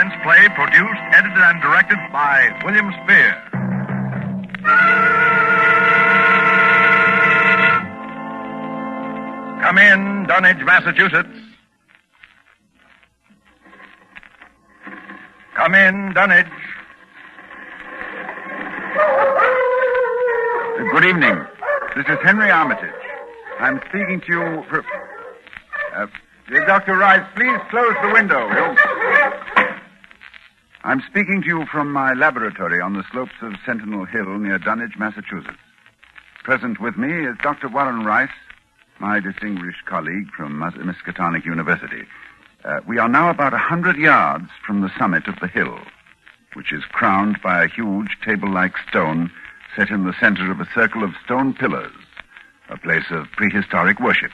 suspense play produced, edited, and directed by William Spear. Come in, Dunwich, Massachusetts. Come in, Dunwich. Good evening. This is Henry Armitage. I'm speaking to you for... Dr. Rice, please close the window. I'm speaking to you from my laboratory on the slopes of Sentinel Hill near Dunwich, Massachusetts. Present with me is Dr. Warren Rice, my distinguished colleague from Miskatonic University. We are now about 100 yards from the summit of the hill, which is crowned by a huge table-like stone set in the center of a circle of stone pillars, a place of prehistoric worship.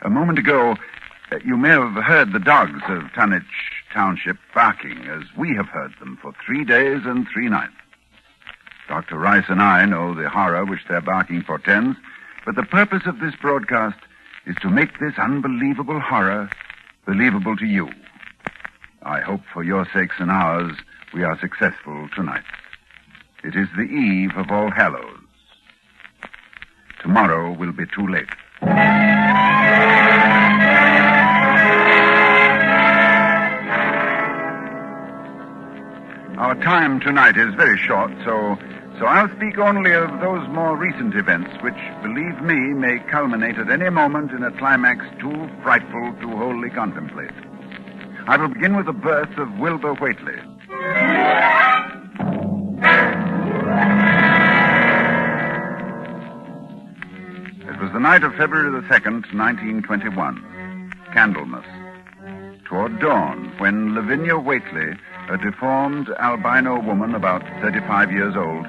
A moment ago, you may have heard the dogs of Dunwich Township barking, as we have heard them for 3 days and 3 nights. Dr. Rice and I know the horror which their barking portends, but the purpose of this broadcast is to make this unbelievable horror believable to you. I hope for your sakes and ours we are successful tonight. It is the eve of All Hallows. Tomorrow will be too late. Our time tonight is very short, so I'll speak only of those more recent events which, believe me, may culminate at any moment in a climax too frightful to wholly contemplate. I will begin with the birth of Wilbur Whateley. It was the night of February the 2nd, 1921, Candlemas. Toward dawn, when Lavinia Whateley, a deformed albino woman about 35 years old,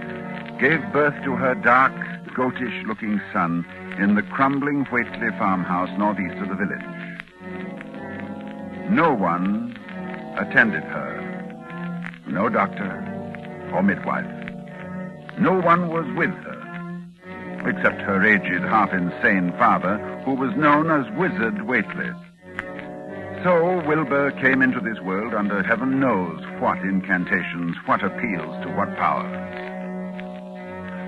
gave birth to her dark, goatish-looking son in the crumbling Whateley farmhouse northeast of the village. No one attended her. No doctor or midwife. No one was with her, except her aged, half-insane father, who was known as Wizard Whateley. So Wilbur came into this world under heaven knows what incantations, what appeals to what power.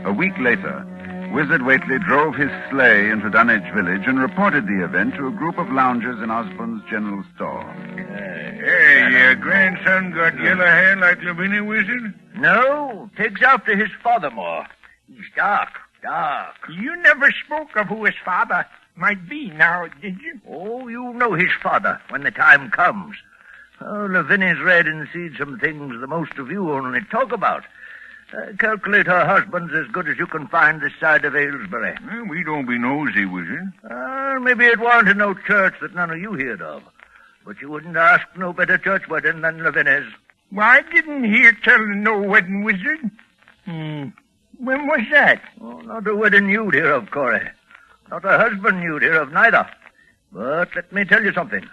A week later, Wizard Whateley drove his sleigh into Dunwich village and reported the event to a group of loungers in Osborne's general store. Hey, your grandson got yellow hair like Lavinia, Wizard? No, takes after his father more. He's dark. You never spoke of who his father might be now, did you? Oh, you'll know his father when the time comes. Oh, Lavinia's read and seen some things the most of you only talk about. Calculate her husband's as good as you can find this side of Aylesbury. Well, we don't be nosy, Wizard. Maybe it warn't in no church that none of you heard of. But you wouldn't ask no better church wedding than Lavinia's. Well, I didn't hear tell of no wedding, Wizard. When was that? Oh, not a wedding you'd hear of, Corey. Not a husband you'd hear of, neither. But let me tell you something.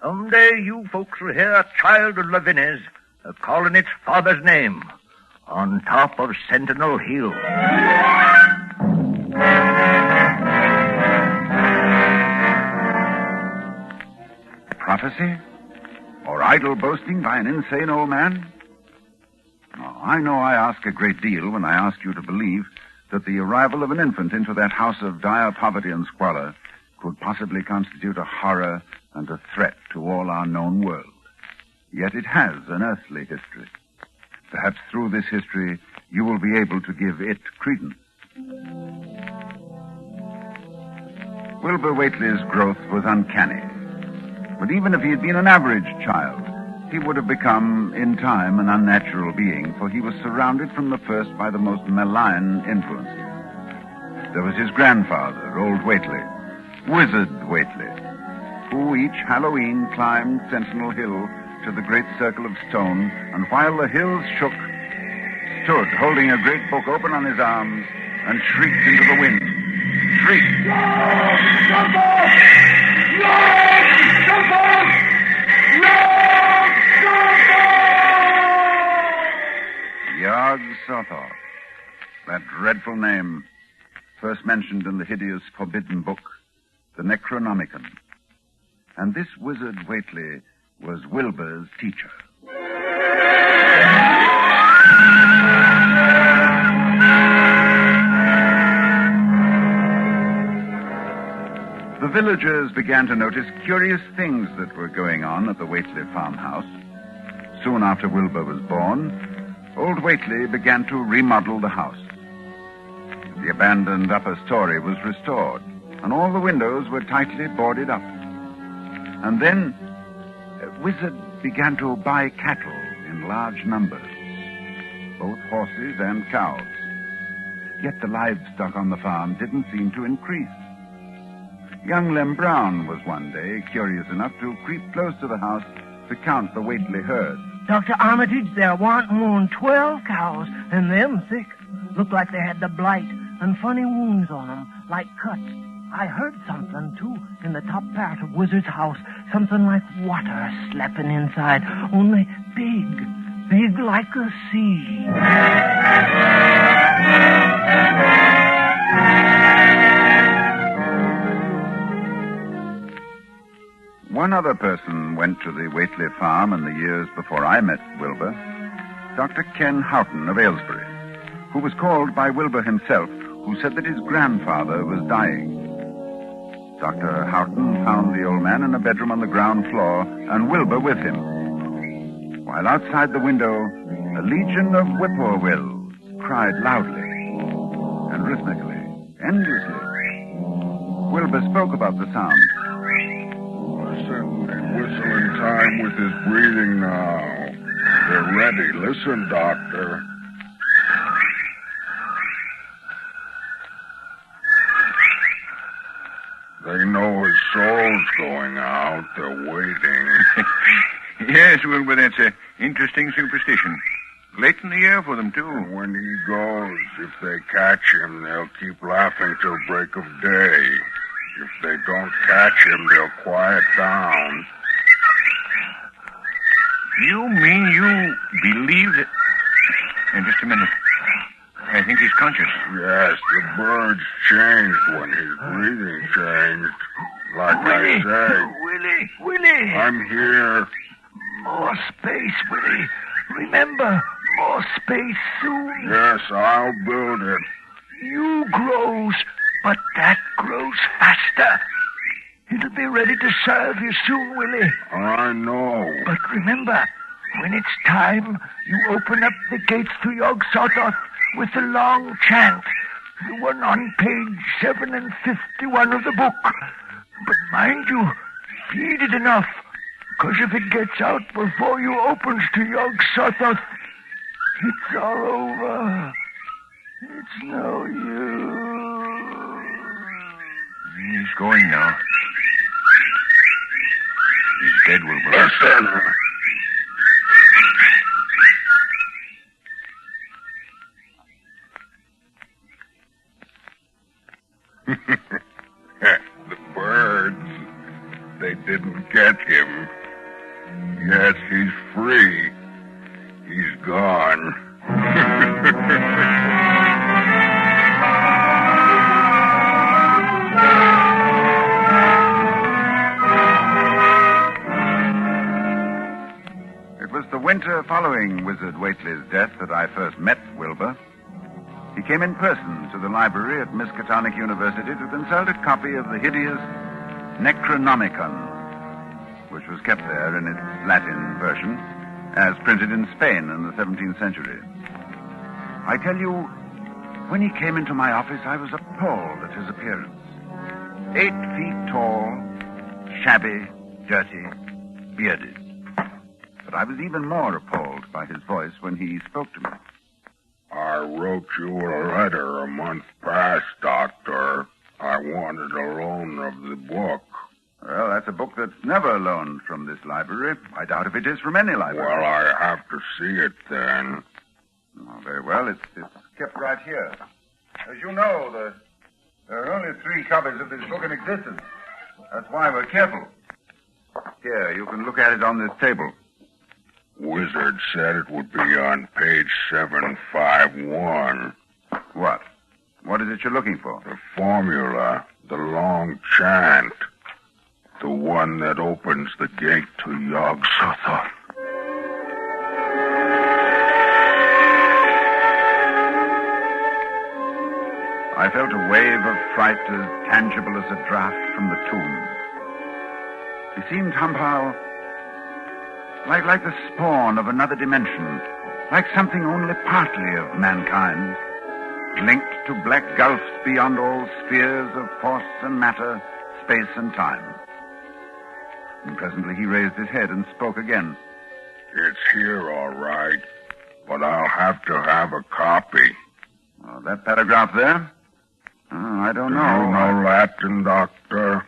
Someday you folks will hear a child of Lavinia's calling its father's name on top of Sentinel Hill. Prophecy? Or idle boasting by an insane old man? Oh, I know I ask a great deal when I ask you to believe that the arrival of an infant into that house of dire poverty and squalor could possibly constitute a horror and a threat to all our known world. Yet it has an earthly history. Perhaps through this history, you will be able to give it credence. Wilbur Whateley's growth was uncanny. But even if he had been an average child, he would have become, in time, an unnatural being, for he was surrounded from the first by the most malign influences. There was his grandfather, old Whateley, Wizard Whateley, who each Halloween climbed Sentinel Hill to the great circle of stone, and while the hills shook, stood holding a great book open on his arms and shrieked into the wind. Shrieked. Yog-Sothoth, that dreadful name, first mentioned in the hideous forbidden book, the Necronomicon. And this Wizard Whateley was Wilbur's teacher. The villagers began to notice curious things that were going on at the Whateley farmhouse. Soon after Wilbur was born, old Whateley began to remodel the house. The abandoned upper story was restored, and all the windows were tightly boarded up. And then, Wizard began to buy cattle in large numbers, both horses and cows. Yet the livestock on the farm didn't seem to increase. Young Lem Brown was one day curious enough to creep close to the house to count the Whateley herd. Dr. Armitage, there warn't more than 12 cows, and them thick. Looked like they had the blight and funny wounds on them, like cuts. I heard something, too, in the top part of Wizard's house. Something like water slapping inside, only big like a sea. One other person went to the Whateley farm in the years before I met Wilbur, Dr. Ken Houghton of Aylesbury, who was called by Wilbur himself, who said that his grandfather was dying. Dr. Houghton found the old man in a bedroom on the ground floor, and Wilbur with him. While outside the window, a legion of whippoorwills cried loudly and rhythmically, endlessly. Wilbur spoke about the sound. Listen, they whistle in time with his breathing now. They're ready. Listen, Doctor. They know his soul's going out. They're waiting. Yes, Wilbur, that's an interesting superstition. Late in the year for them, too. And when he goes, if they catch him, they'll keep laughing till break of day. If they don't catch him, they'll quiet down. You mean you believe that... just a minute. I think he's conscious. Yes, the birds changed when his breathing changed. Like Willie, I say. Willie! I'm here. More space, Willie. Remember, more space soon. Yes, I'll build it. You grows, but that grows faster. It'll be ready to serve you soon, Willie. I know. But remember, when it's time, you open up the gates to Yog-Sothoth with a long chant, the one on page 751 of the book. But mind you, feed it enough, because if it gets out before you opens to Yog-Sothoth, it's all over. It's no use. He's going now. He's dead, Wilbur. Listen. The birds, they didn't get him. Yes, he's free. He's gone. It was the winter following Wizard Whateley's death that I first met Wilbur. He came in person to the library at Miskatonic University to consult a copy of the hideous Necronomicon, which was kept there in its Latin version, as printed in Spain in the 17th century. I tell you, when he came into my office, I was appalled at his appearance. 8 feet tall, shabby, dirty, bearded. But I was even more appalled by his voice when he spoke to me. I wrote you a letter a month past, Doctor. I wanted a loan of the book. Well, that's a book that's never loaned from this library. I doubt if it is from any library. Well, I have to see it then. Oh, very well. It's kept right here. As you know, there are only 3 copies of this book in existence. That's why we're careful. Here, you can look at it on this table. Wizard said it would be on page 751. What? What is it you're looking for? The formula, the long chant. The one that opens the gate to Yog-Sothoth. I felt a wave of fright as tangible as a draught from the tomb. He seemed somehow like the spawn of another dimension, like something only partly of mankind, linked to black gulfs beyond all spheres of force and matter, space and time. And presently he raised his head and spoke again. It's here, all right, but I'll have to have a copy. Oh, that paragraph there? Oh, I don't know. Do you know Latin, Doctor?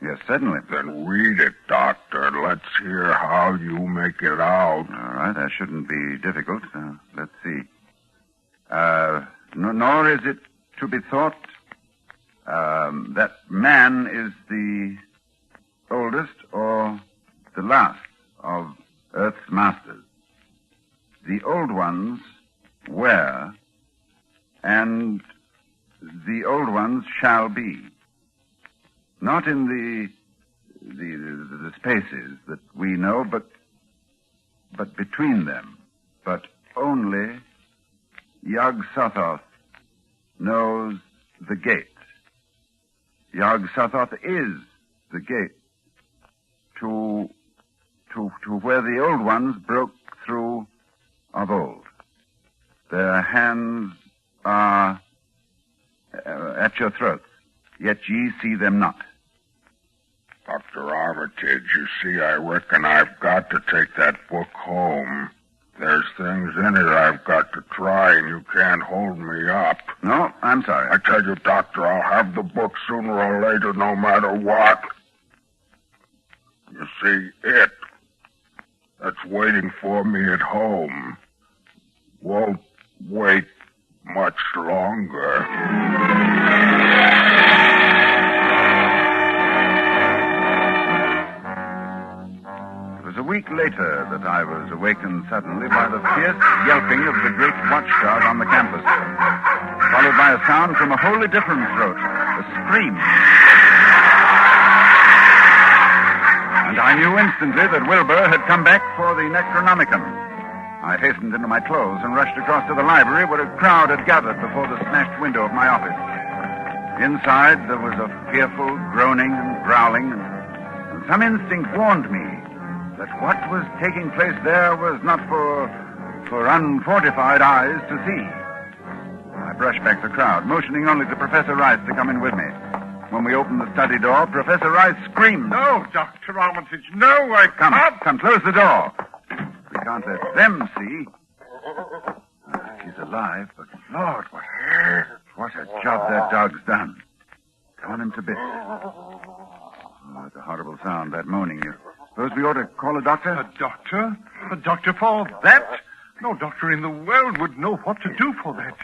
Yes, certainly. Then read it, Doctor. Let's hear how you make it out. All right, that shouldn't be difficult. Let's see. Nor is it to be thought that man is the oldest or the last of Earth's masters. The old ones were, and the old ones shall be. Not in the spaces that we know, but between them. But only Yog-Sothoth knows the gate. Yog-Sothoth is the gate to where the old ones broke through of old. Their hands are at your throats, yet ye see them not. Dr. Armitage, you see, I reckon I've got to take that book home. There's things in it I've got to try, and you can't hold me up. No, I'm sorry. I tell you, Doctor, I'll have the book sooner or later, no matter what. You see, that's waiting for me at home won't wait much longer. It was a week later that I was awakened suddenly by the fierce yelping of the great watchdog on the campus, followed by a sound from a wholly different throat, a scream. And I knew instantly that Wilbur had come back for the Necronomicon. I hastened into my clothes and rushed across to the library where a crowd had gathered before the smashed window of my office. Inside, there was a fearful groaning and growling, and some instinct warned me that what was taking place there was not for unfortified eyes to see. I brushed back the crowd, motioning only to Professor Rice to come in with me. When we opened the study door, Professor Rice screamed. No, Dr. Armitage, no, I can't. Come, close the door. We can't let them see. He's alive, but Lord, what a job that dog's done. Torn him to bits. Oh, it's a horrible sound, that moaning. You suppose we ought to call a doctor? A doctor? A doctor for that? No doctor in the world would know what to do for that.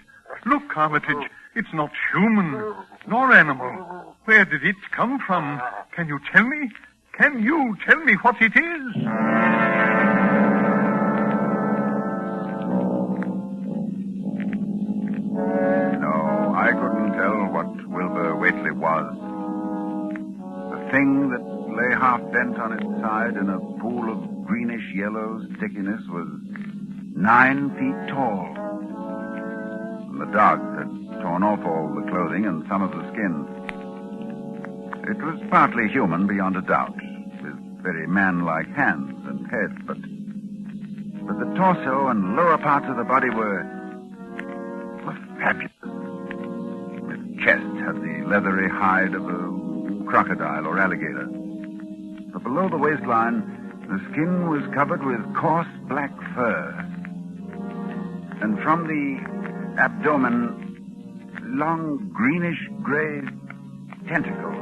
Look, Armitage, it's not human, nor animal. Where did it come from? Can you tell me? Can you tell me what it is? No, I couldn't tell what Wilbur Whateley was. The thing that lay half bent on its side in a pool of greenish-yellow stickiness was 9 feet tall. And the dog had torn off all the clothing and some of the skin. It was partly human, beyond a doubt, with very man-like hands and head, but the torso and lower parts of the body were fabulous. Its chest had the leathery hide of a crocodile or alligator. But below the waistline, the skin was covered with coarse black fur. And from the abdomen, long greenish-gray tentacles.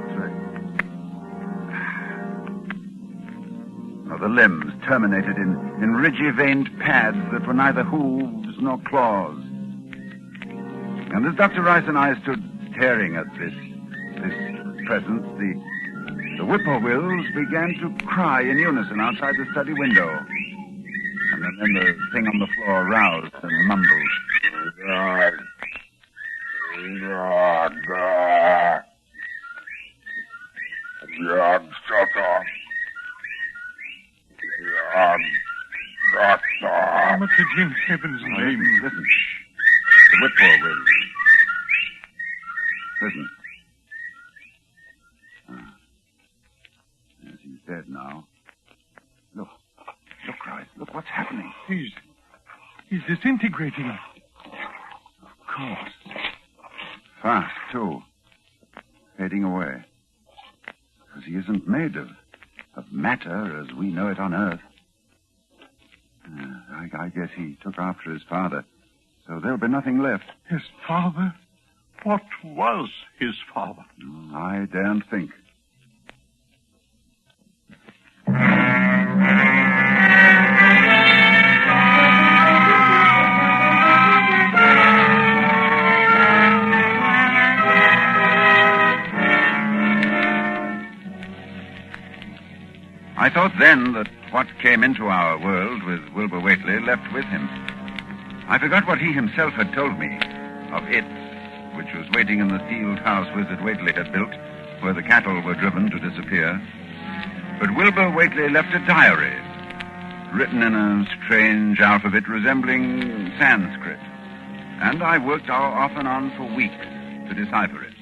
The limbs terminated in ridgy-veined pads that were neither hooves nor claws. And as Dr. Rice and I stood staring at this presence, the whippoorwills began to cry in unison outside the study window. And then the thing on the floor roused and mumbled. God. Yog-Sothoth Doctor. Doctor. Armitage, in heaven's name. Listen. The whippoor will. Listen. Yes, he's dead now. Look, Rice. Look what's happening. He's disintegrating. Of course. Fast, too. Fading away. Because he isn't made of matter as we know it on Earth. I guess he took after his father. So there'll be nothing left. His father? What was his father? I daren't think. I thought then that what came into our world with Wilbur Whateley left with him. I forgot what he himself had told me of it, which was waiting in the sealed house Wizard Whateley had built, where the cattle were driven to disappear. But Wilbur Whateley left a diary, written in a strange alphabet resembling Sanskrit. And I worked off and on for weeks to decipher it.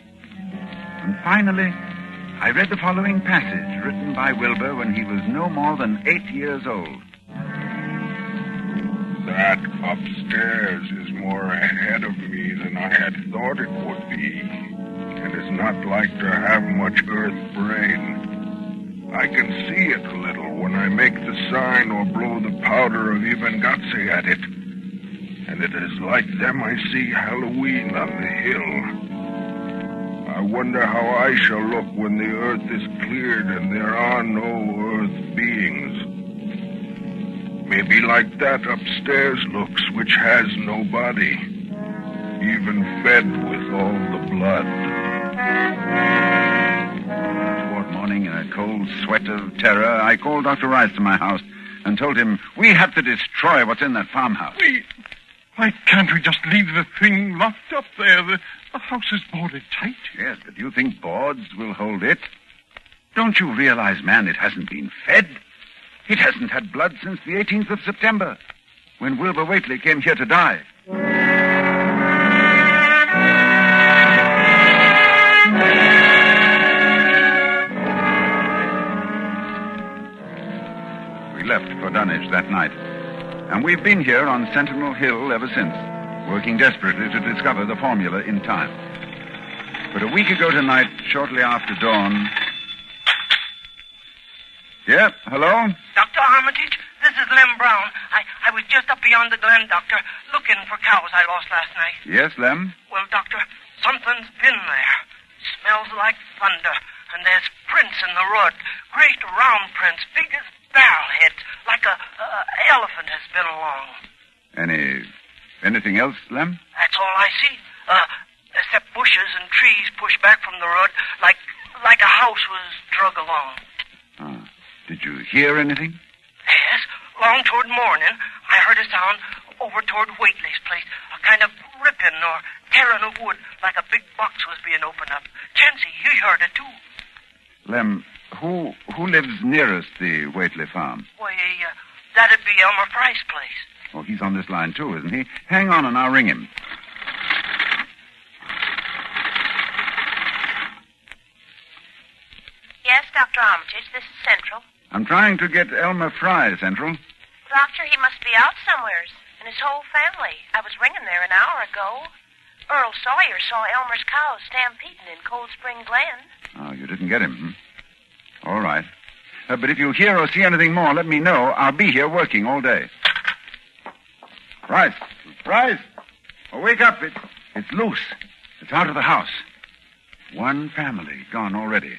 And finally, I read the following passage written by Wilbur when he was no more than 8 years old. That upstairs is more ahead of me than I had thought it would be, and is not like to have much earth brain. I can see it a little when I make the sign or blow the powder of evoked at it, and it is like them I see Halloween on the hill. I wonder how I shall look when the earth is cleared and there are no earth beings. Maybe like that upstairs looks, which has no body, even fed with all the blood. Toward morning, in a cold sweat of terror, I called Dr. Rice to my house and told him we have to destroy what's in that farmhouse. Why can't we just leave the thing locked up there? The house is boarded tight. Yes, but you think boards will hold it? Don't you realize, man, it hasn't been fed? It hasn't had blood since the 18th of September, when Wilbur Whateley came here to die. We left for Dunwich that night, and we've been here on Sentinel Hill ever since, working desperately to discover the formula in time. But a week ago tonight, shortly after dawn... Yeah, hello? Dr. Armitage, this is Lem Brown. I was just up beyond the glen, Doctor, looking for cows I lost last night. Yes, Lem? Well, Doctor, something's been there. Smells like thunder, and there's prints in the road. Great round prints, big as barrel heads, like a elephant has been along. Anything else, Lem? That's all I see. Except bushes and trees pushed back from the road, like a house was drug along. Did you hear anything? Yes. Long toward morning, I heard a sound over toward Whateley's place. A kind of ripping or tearing of wood, like a big box was being opened up. Chancey, you heard it, too. Lem, who lives nearest the Whateley farm? Why, that'd be Elmer Fry's place. Oh, he's on this line, too, isn't he? Hang on and I'll ring him. Yes, Dr. Armitage, this is Central. I'm trying to get Elmer Fry, Central. Doctor, he must be out somewheres, and his whole family. I was ringing there an hour ago. Earl Sawyer saw Elmer's cows stampeding in Cold Spring Glen. Oh, you didn't get him, hmm? All right. But if you hear or see anything more, let me know. I'll be here working all day. Rice! Oh, wake up. It's loose. It's out of the house. One family gone already.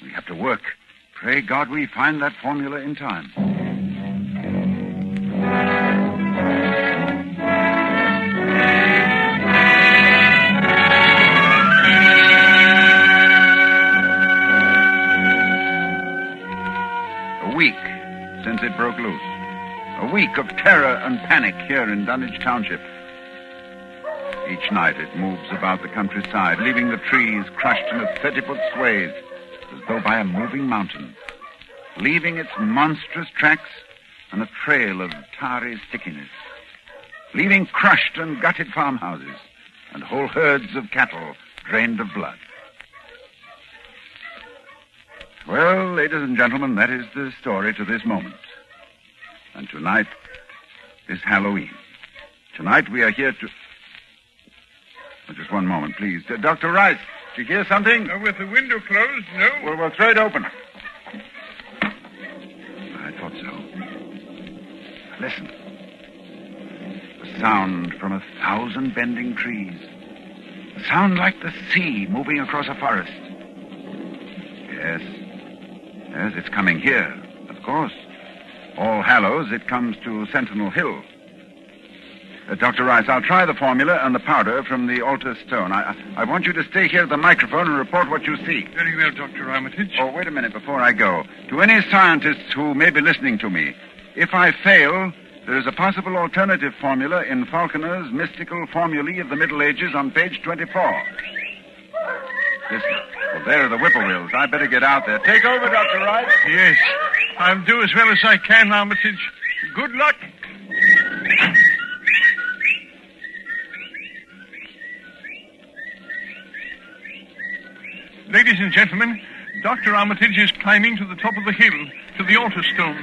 We have to work. Pray God we find that formula in time. A week since it broke loose. A week of terror and panic here in Dunwich Township. Each night it moves about the countryside, leaving the trees crushed in a 30-foot swathe. as though by a moving mountain, leaving its monstrous tracks on a trail of tarry stickiness, leaving crushed and gutted farmhouses and whole herds of cattle drained of blood. Well, ladies and gentlemen, that is the story to this moment. And tonight is Halloween. Tonight we are here to... Just one moment, please. Dr. Rice, did you hear something? With the window closed, no. Well, we'll throw it open. I thought so. Listen. A sound from 1,000 bending trees. A sound like the sea moving across a forest. Yes. Yes, it's coming here, of course. All Hallows, it comes to Sentinel Hill. Dr. Rice, I'll try the formula and the powder from the altar stone. I want you to stay here at the microphone and report what you see. Very well, Dr. Armitage. Oh, wait a minute before I go. To any scientists who may be listening to me, if I fail, there is a possible alternative formula in Falconer's mystical formulae of the Middle Ages on page 24. Listen. Well, there are the whippoorwills. I better get out there. Take over, Dr. Rice. Yes. I'll do as well as I can, Armitage. Good luck. Ladies and gentlemen, Dr. Armitage is climbing to the top of the hill, to the altar stone.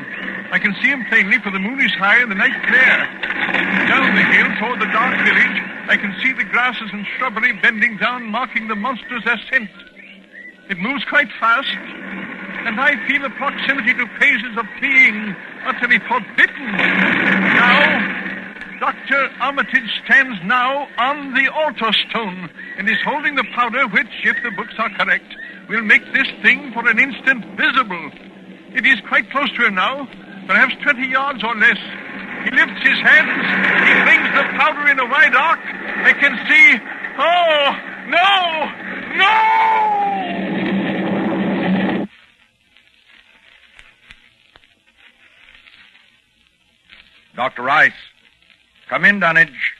I can see him plainly, for the moon is high and the night clear. Down the hill toward the dark village, I can see the grasses and shrubbery bending down, marking the monster's ascent. It moves quite fast, and I feel a proximity to phases of being utterly forbidden. Now, Dr. Armitage stands now on the altar stone and is holding the powder which, if the books are correct, will make this thing for an instant visible. It is quite close to him now, perhaps 20 yards or less. He lifts his hands. He flings the powder in a wide arc. I can see... Oh, no! No! Dr. Rice. Come in, Dunwich.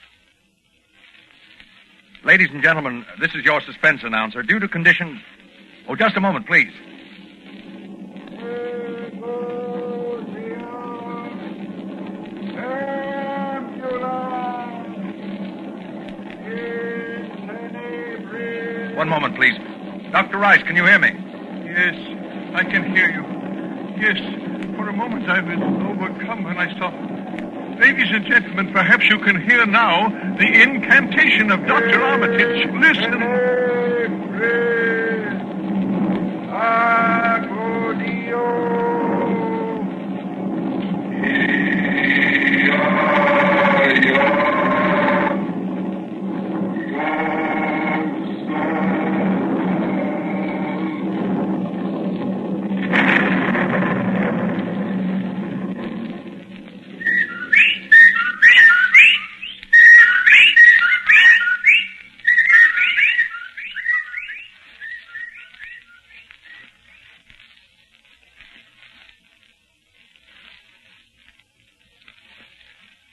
Ladies and gentlemen, this is your suspense announcer. Due to conditions... Oh, just a moment, please. One moment, please. Dr. Rice, can you hear me? Yes, I can hear you. Yes, for a moment I was overcome when I saw... Ladies and gentlemen, perhaps you can hear now the incantation of Dr. Armitage. Listen.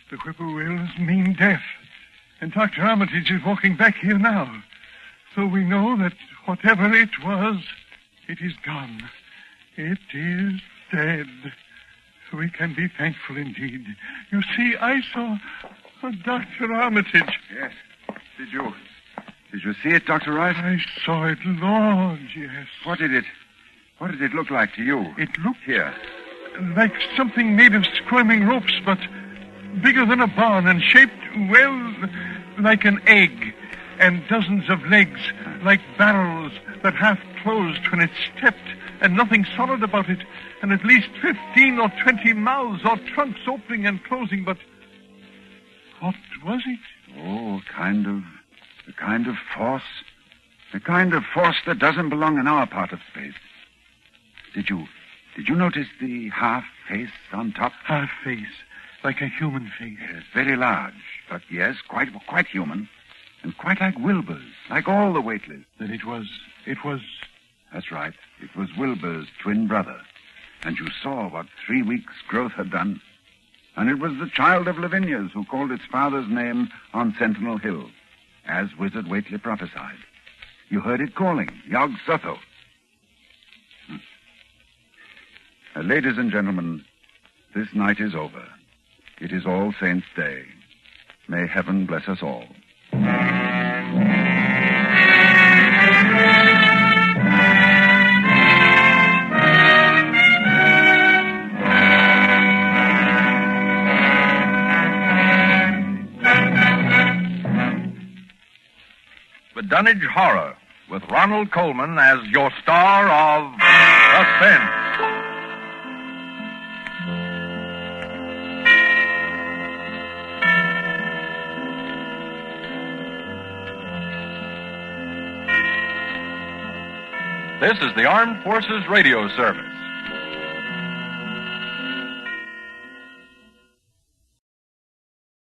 The whippoorwills mean death. And Dr. Armitage is walking back here now. So we know that whatever it was, it is gone. It is dead. So we can be thankful indeed. You see, I saw Dr. Armitage. Yes. Did you see it, Dr. Rice? I saw it, Lord, yes. What did it look like to you? It looked here. Like something made of squirming ropes, but bigger than a barn and shaped, well, like an egg, and dozens of legs, like barrels that half closed when it stepped, and nothing solid about it, and at least 15 or 20 mouths or trunks opening and closing, but what was it? Oh, a kind of force. A kind of force that doesn't belong in our part of space. Did you notice the half face on top? Half face. Like a human face. Yes, very large, but yes, quite human. And quite like Wilbur's, like all the Whateleys. Then it was... That's right. It was Wilbur's twin brother. And you saw what 3 weeks' growth had done. And it was the child of Lavinia's who called its father's name on Sentinel Hill, as Wizard Whateley prophesied. You heard it calling, Yog Sotho. Ladies and gentlemen, this night is over. It is All Saints' Day. May heaven bless us all. The Dunwich Horror, with Ronald Colman as your star of Suspense. This is the Armed Forces Radio Service.